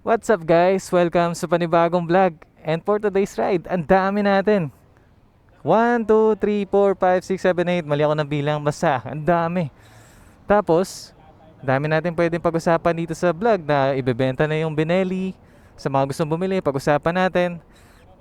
What's up guys? Welcome sa panibagong vlog. And for today's ride, ang dami natin. 1, 2, 3, 4, 5, 6, 7, 8. Mali ako ng bilang. Basta, ang dami. Tapos, dami natin pwedeng pag-usapan dito sa vlog na ibebenta na yung Benelli. Sa mga gustong bumili, pag-usapan natin.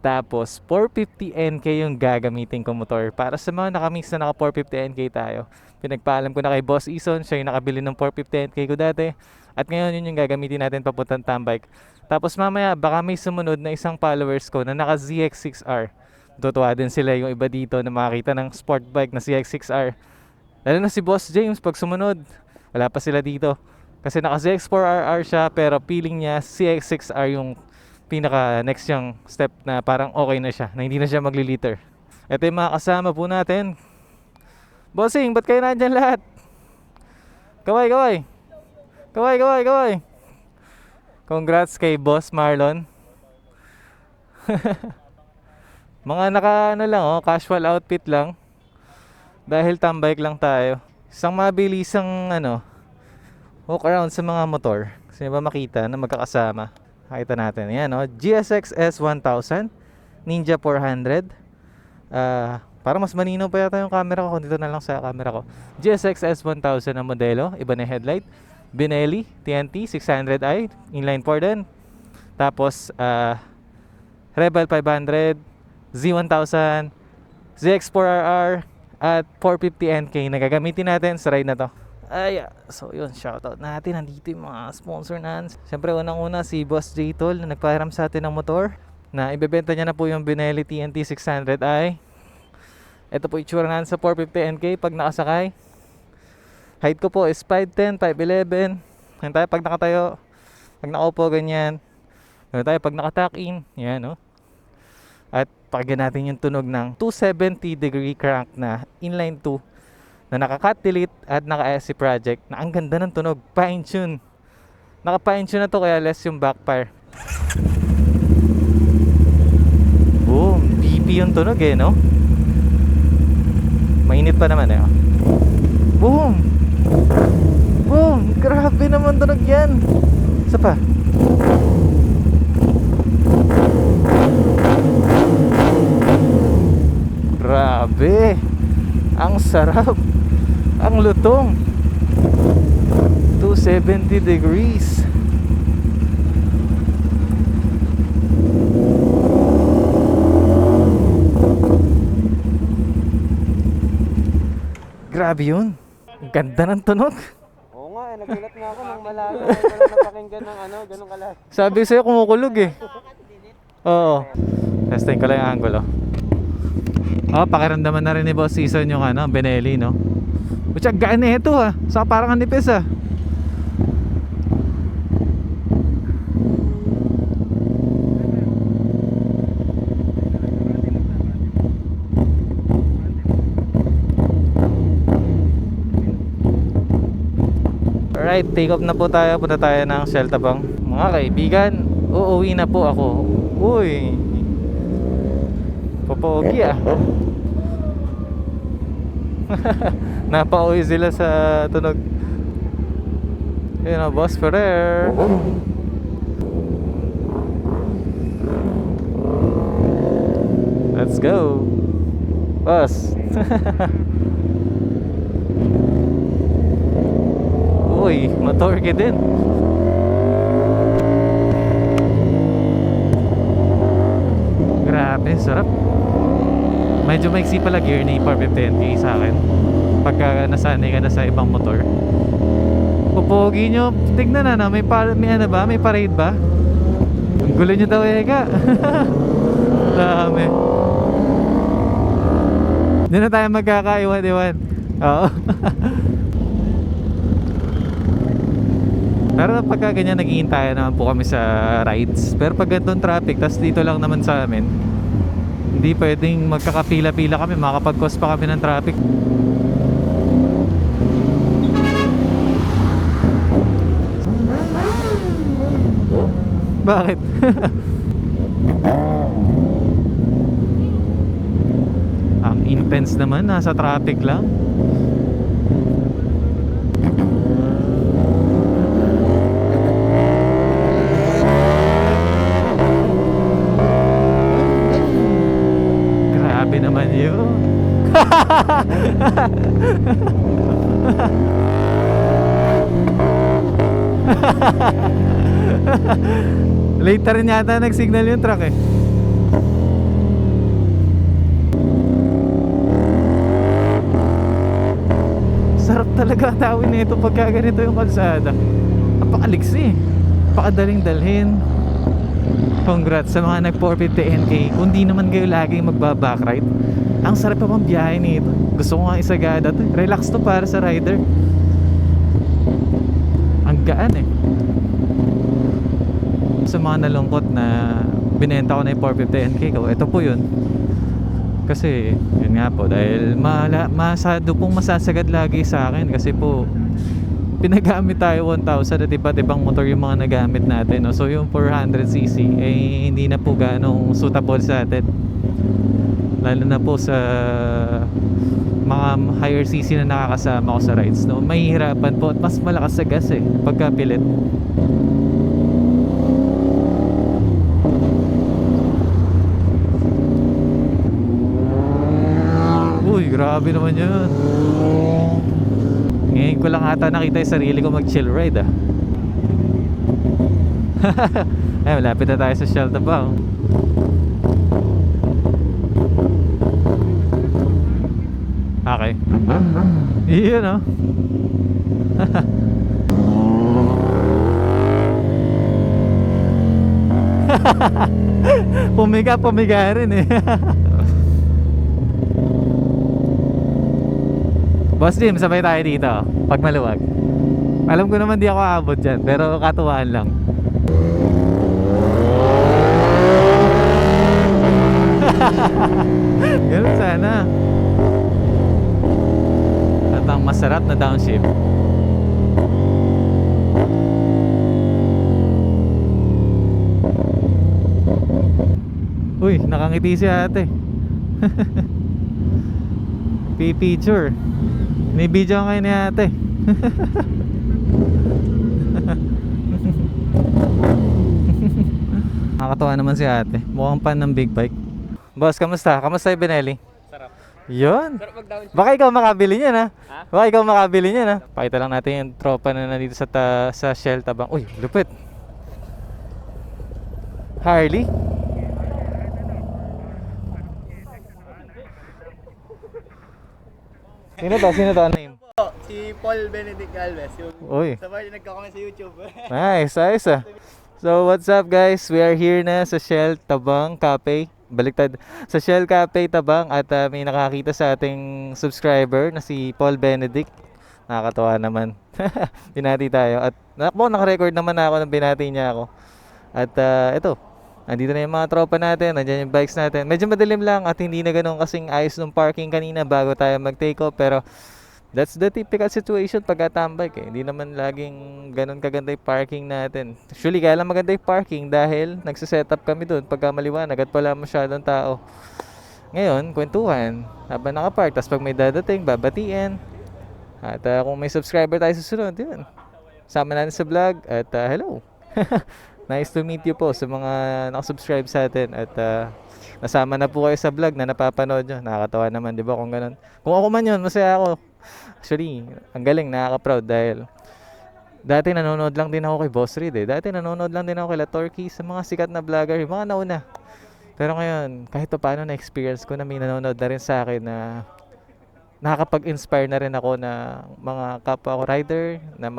Tapos, 450NK yung gagamitin kong motor. Para sa mga nakamix na naka 450NK tayo. Pinagpaalam ko na kay Boss Ison, siya yung nakabili ng 450NK ko dati. At ngayon yun yung gagamitin natin papuntang Tambike. Tapos mamaya baka may sumunod na isang followers ko na naka ZX6R. Tutuwa din sila yung iba dito na makakita ng sport bike na ZX6R. Lalo na si Boss James pag sumunod. Wala pa sila dito. Kasi naka ZX4RR siya pero feeling niya CX6R yung pinaka next yung step na parang okay na siya. Na hindi na siya magli-liter. Ito yung mga kasama po natin. Bossing, ba't kayo nandyan lahat? Kaway, kaway. Kaway, kaway, kaway. Congrats kay Boss Marlon. Mga naka ano lang casual outfit lang. Dahil tambike lang tayo. Isang mabilisang walk around sa mga motor. Kasi ba makita na magkakasama. Nakita natin. Yan GSX S1000, Ninja 400. Para mas manino pa yata yung camera ko. Dito na lang sa camera ko. GSX S1000 ang modelo. Iba na headlight. Benelli TNT 600i inline 4 din. Tapos Rebel 500, Z1000, ZX4RR at 450NK na gagamitin natin sa ride na to. So yun, shoutout natin. Nandito yung mga sponsor natin. Siyempre unang-una si Boss J Tol na nagpahiram sa atin ng motor. Na ibebenta niya na po yung Benelli TNT 600i. Ito po itsura natin sa 450NK pag nakasakay. Height ko po is 5'10", 5'11". Ganyan tayo pag nakatayo. Pag nakaupo, ganyan. Ganyan tayo pag nakatuck in. Yan, At pakinggan natin yung tunog ng 270 degree crank na inline 2 na naka-cut delete at naka-SC project na ang ganda ng tunog. Fine tune. Naka-fine tune na to kaya less yung backfire. Boom. BP yung tunog no? Mainit pa naman Boom. Boom! Grabe naman tunog yan. Isa pa. Grabe. Ang sarap. Ang lutong. 270 degrees. Grabe yun. Ganda ng tunog. Oo nga, nagulat nga ako nang malayo. Wala napakinggan ng ganun kalaki. Sabi sa'yo kumukulog Oo. Testing ko lang yung angulo. Pakiramdaman na rin ni Boss Season yung Benelli, no? Pucha, gaan na ito Saka parang nipis Alright, take off na po tayo. Punta tayo ng Sheltabang. Mga kaibigan, uuwi na po ako. Uy, popogi Napauwi sila sa tunog. Yun Boss Ferrer. Let's go Boss. Uy, matorke din. Grabe, sarap. Medyo maiksi pala gear ni 450NK sa akin pagka nasanay ka na sa ibang motor. Pupogi nyo. Tignan na may parade ba? Ang gulo nyo daw Dami. Hindi na tayo magkakaiwan-iwan. Oo. Pero pagka ganyan nag-iintayan naman po kami sa rides. Pero pag ganitong traffic, tas dito lang naman sa amin, hindi pwedeng magkakapila-pila kami. Makakapag-cause pa kami ng traffic. Bakit? Ang intense naman, nasa traffic lang. Yun. Late na rin yata nag-signal yung truck eh. Sarap talaga tawin nito pagka ganito yung kalsada. Napakaliksi, napakadaling dalhin. Congrats sa mga nag 450 NK. Kung di naman kayo laging magba-backride, ang sarap pa pang biyahe nito. Gusto ko nga isagada to. Relax to para sa rider. Ang gaan eh. Sa mga nalungkot na binenta ko na yung 450 NK ko, ito po yun. Kasi yun nga po, dahil masado pong masasagad lagi sa akin. Kasi po pinagamit tayo 1,000 at iba't ibang motor yung mga nagamit natin, no? So yung 400cc eh hindi na po ganong suitable sa atin, lalo na po sa mga higher cc na nakakasama ko sa rides, no? Mahihirapan po at mas malakas sa gas eh pagka pilit. Uy, grabe naman yun. Ngayon ko lang ata nakita yung sarili ko mag-chill ride ah. Ay, malapit na tayo sa Shell Tabang. Okay. Iyon oh. Pumiga rin eh. Boss Jim, sabay tayo dito pag maluwag. Alam ko naman di ako aabot dyan, pero katuwaan lang. Ganun sana. At ang masarap na downshift. Uy, nakangiti si ate. Picture. May-video kayo ni ate. Nakakatawa naman si ate. Mukhang fan ng big bike. Boss, kamusta? Kamusta yung Benelli? Sarap. Yun. Sarap mag-down. Baka ikaw makabili niyan ha? Ha? Baka ikaw makabili niyan ha? Pakita lang natin yung tropa na nandito sa Shell Tabang. Uy, lupit. Harley. Sino to? Sino to? Ano name? Si Paul Benedict Alves, yung Uy. sabay na nagko-comment sa YouTube. Nice, ayos ah. So what's up guys? We are here na sa Shell Tabang Cafe. Baliktad. Sa Shell Cafe Tabang at may nakakita sa ating subscriber na si Paul Benedict. Nakakatawa naman. Binati tayo. At naka-record naman ako nang binati niya ako. At ito. Andito na yung mga tropa natin. Nandiyan yung bikes natin. Medyo madilim lang at hindi na ganun kasing ayos ng parking kanina bago tayo mag-take off. Pero that's the typical situation pag tambike eh. Hindi naman laging ganun kaganda yung parking natin. Actually, kaya lang maganda yung parking dahil nagsiset up kami doon pagka maliwanag at wala masyadong tao. Ngayon, kwentuhan. Habang nakapark, tapos pag may dadating, babatiin. At kung may subscriber tayo susunod, yun. Sama natin sa vlog at hello. Nice to meet you po sa mga nakasubscribe sa atin. At nasama na po kayo sa vlog na napapanood nyo. Nakakatawa naman, di ba, kung ganun. Kung ako man yun, masaya ako. Actually, ang galing, nakaka-proud dahil dati nanonood lang din ako kay Boss Reed eh. Dati nanonood lang din ako kay La Torquay, sa mga sikat na vlogger, yung mga nauna. Pero ngayon, kahit pa paano na-experience ko na may nanonood na rin sa akin na nakakapag-inspire na rin ako na mga kapwa ko rider na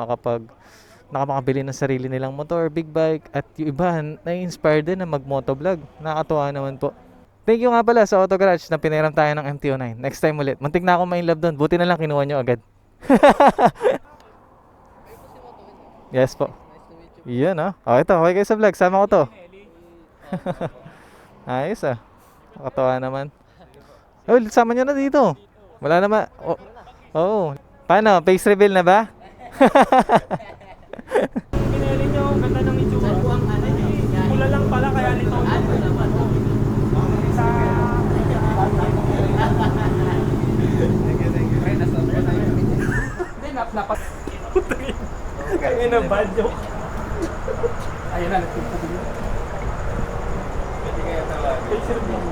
nakamakabili ng sarili nilang motor, big bike, at yung iba na-inspire din na mag-motovlog. Nakakatuwa naman po. Thank you nga pala sa Auto Garage na pinairam tayo ng MT-09. Next time ulit. Muntik na ako ma-inlove doon. Buti na lang kinuha nyo agad. Yes po. Iyan ah. Oh, ito. Okay kayo sa vlog. Sama ko to. Ayos ah. Nakakatawa naman. Oh, sama nyo na dito. Wala naman. Oh. Paano? Face reveal na ba? Pinili nyo, ganda ng itsura. Pula lang pala, kaya nito. Sa... Hindi, napat. Kaya na bad joke. Ayun na, nagtutubig. Pwede kaya tawag. Face reveal.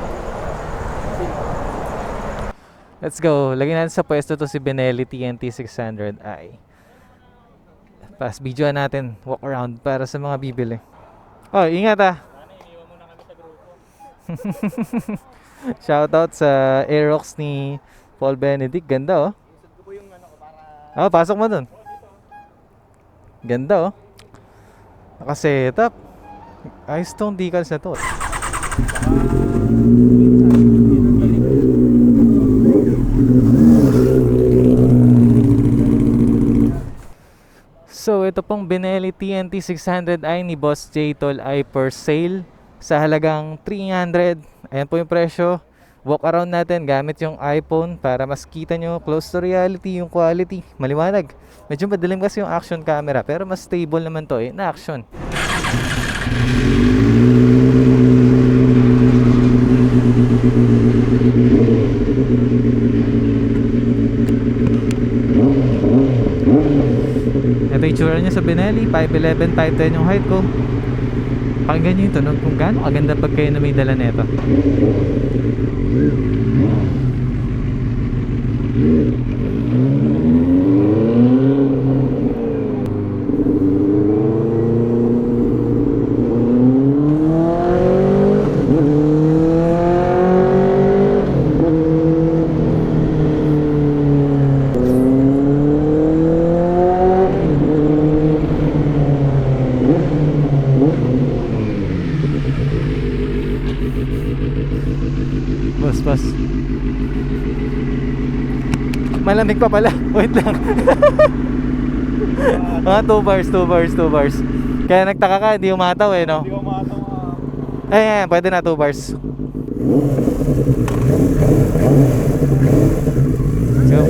Let's go. Lagyan natin sa pwesto to si Benelli TNT 600i. Pas videoan natin walk around para sa mga bibili. Oh, ingat ah. Shoutout sa Aerox ni Paul Benedict. Ganda oh. Oh, pasok mo dun. Ganda oh. Naka-setup. Ayos tong decals na to. So ito pong Benelli TNT 600i ni Boss J Tol ay per sale sa halagang 300. Ayan po yung presyo. Walk around natin gamit yung iPhone para mas kita nyo close to reality yung quality. Maliwanag. Medyo madilim kasi yung action camera pero mas stable naman to na action. Ito yung tsura niya sa Benelli. 5'11", 5'10" yung height ko. Pakinggan nyo yung tunog kung gaano kaganda pag kayo na may dala neto. Bas. Malamig pa pala. Wait lang. Mga 2 bars. Kaya nagtaka ka, hindi umataw no? Hindi ko makatawa. Pwede na 2 bars. Let's go.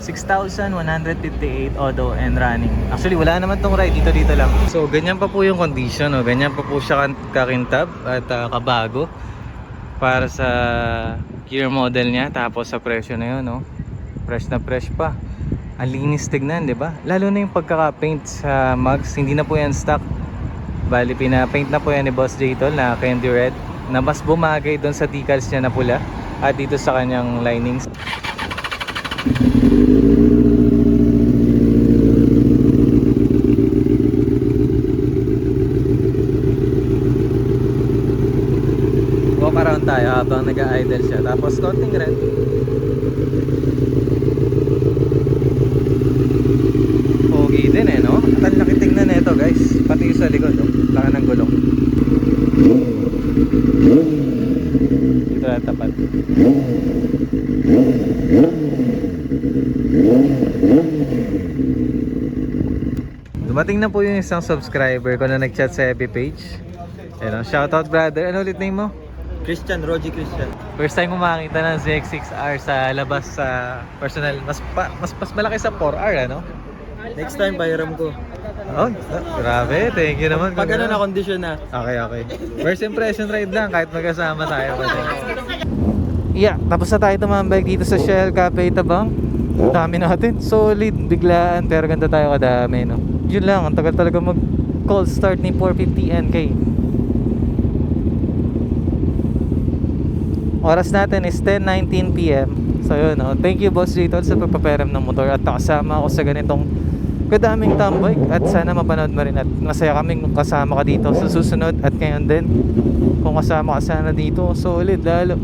$6,158 auto and running. Actually, wala naman tong ride. Dito lang. So, ganyan pa po yung condition. No? Ganyan pa po siya kakintab at kabago para sa gear model niya. Tapos sa presyo na yun. No? Fresh na fresh pa. Ang linis tignan, di ba? Lalo na yung pagkaka-paint sa mugs. Hindi na po yan stock. Bali, pina-paint na po yan ni Boss J Tol na candy red. Na mas bumagay doon sa decals niya na pula. At dito sa kanyang linings. Walk around tayo habang nag-idle siya. Tapos konting red. Pogi din no? At ang laki tingnan nito guys. Pati yung sa likod laki ng gulong. Dito na tapat. Dumating na po yung isang subscriber ko na nag-chat sa FB page. Shoutout brother. Ano ulit name mo? Roger Christian. First time ko makakita ng ZX6R sa labas sa personal. Mas malaki sa 4R ano? Next time, bayaram ko. Oh, grabe. Thank you naman. Pag na condition na. Okay. First impression ride lang kahit magkasama tayo. Yeah, tapos na tayo tumambay dito sa Shell Cafe Tabang. Dami natin. Solid, biglaan, pero ganda tayo kadami, no? Yun lang, ang tagal talaga mag cold start ni 450 NK. Oras natin is 10:19 PM. So yun, no? Thank you Boss J-Tol sa pagpaparam ng motor at nakasama ako sa ganitong kadaming tambay at sana mapanood mo rin at masaya kaming kasama ka dito sa susunod at ngayon din kung kasama ka sana dito, solid lalo.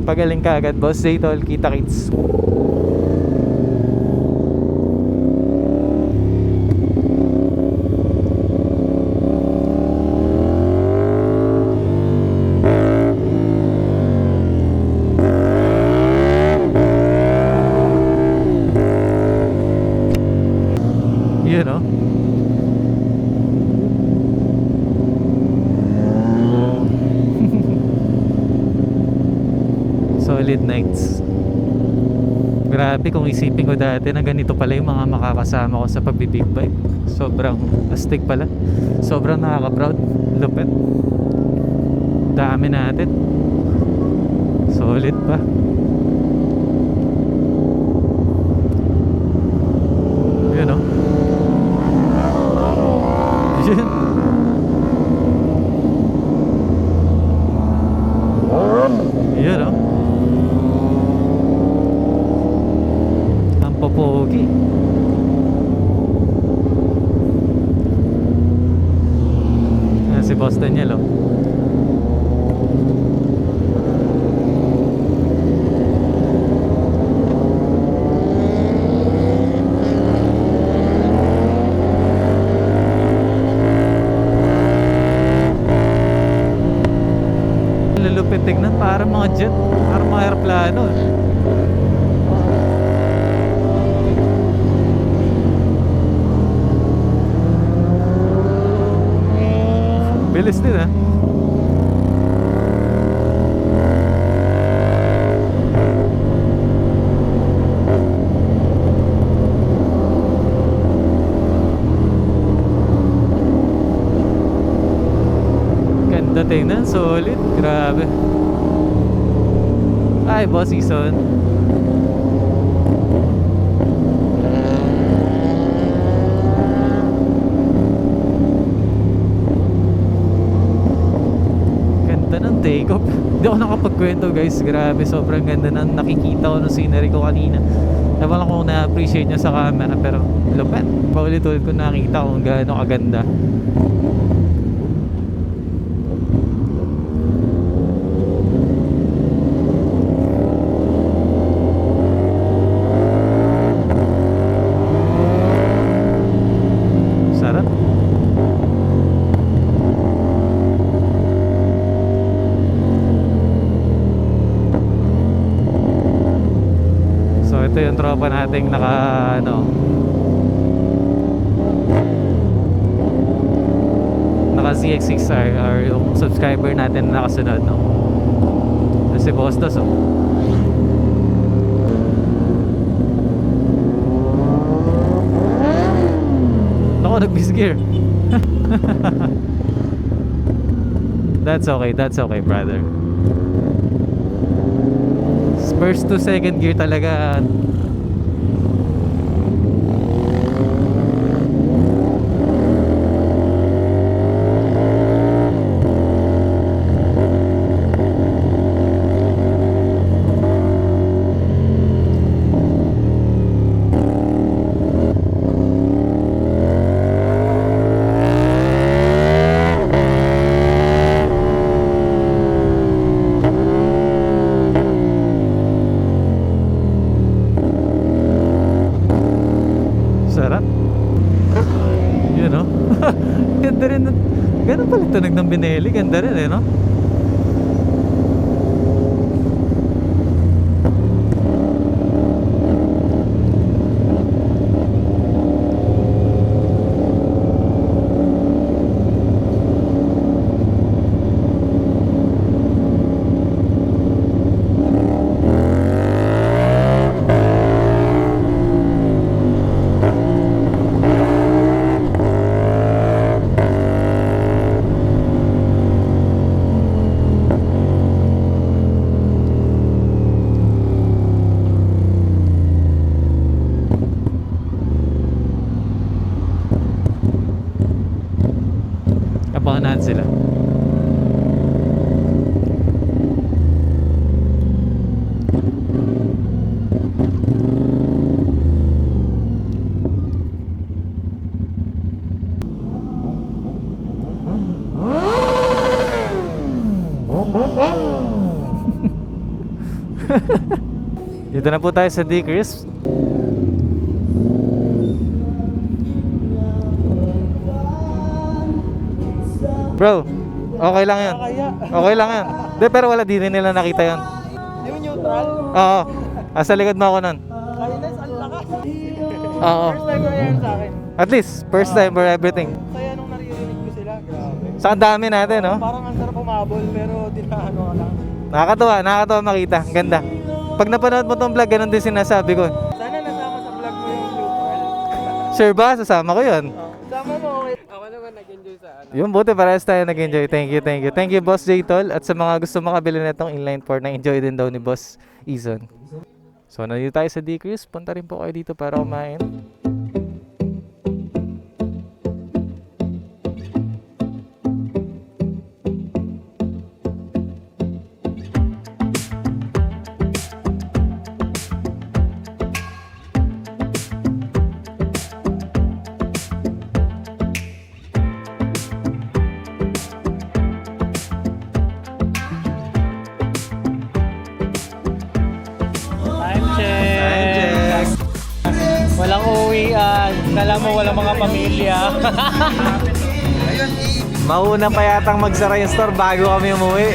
Pagaling ka agad Boss J-Tol, kita kits. Yun, no? Solid nights. Grabe kung isipin ko dati na ganito pala yung mga makakasama ko sa pagbibig bike. Sobrang astig pala. Sobrang nakaka-proud. Lupet. Dami natin. Solid pa. Yun, no? Yun. Yun, no? Ang popogi. Yan si Boss Daniel, oh. Lulupit tignan, parang mga jet, parang mga aeroplano. Bilis din, ah. Ganda tingnan, solid, grabe. Ay, Boss Season. Ganda ng take off. Hindi ako nakapagkwento, guys. Grabe, sobrang ganda ng nakikita ko ng scenery ko kanina. Ewan lang kung na-appreciate nyo sa camera, pero lupet. Paulit-ulit ko nakita kung gaano kaganda. Sarap. So ito yung tropa nating naka naka ZX6R or yung subscriber natin na nakasunod, no? Si Boss Das, oh. Ako nag-miss gear. That's okay brother. First to second gear talaga. Sarap. Yun, no? Ganda rin. Ganun pala tunog ng Benelli. Ganda rin, eh, no? Abangan natin sila. Dito na po tayo sa D-Crisp. Bro, okay lang yun. Okay lang yun. De, pero wala, di rin nila nakita yun. Di mo neutral? Oo. Asa likod mo ako nun. Kainis, ang lakas. Oo. First time ko yan sa akin. At least, first time for everything. Kaya nung naririnig ko sila, grabe. Sa dami natin, no? Parang ang sarap umabol pero dinaano ka lang. Nakakatawa makita. Ang ganda. Pag napanood mo tong vlog, ganun din sinasabi ko. Sana nasama sa vlog mo yung neutral. Sure ba? Sasama ko yun. Sama mo, okay. Ako naman nag-enjoy sa ano. Yung buti, parehas tayo nag-enjoy. Thank you, thank you. Thank you, Boss J Tol. At sa mga gusto makabili na itong inline port, na-enjoy din daw ni Boss Izon. So, nandito tayo sa D-Cruise. Punta rin po kayo dito para kumain. Time check. Walang uwian. Kala mo walang mga pamilya. Mauna pa yatang magsara yung store bago kami umuwi.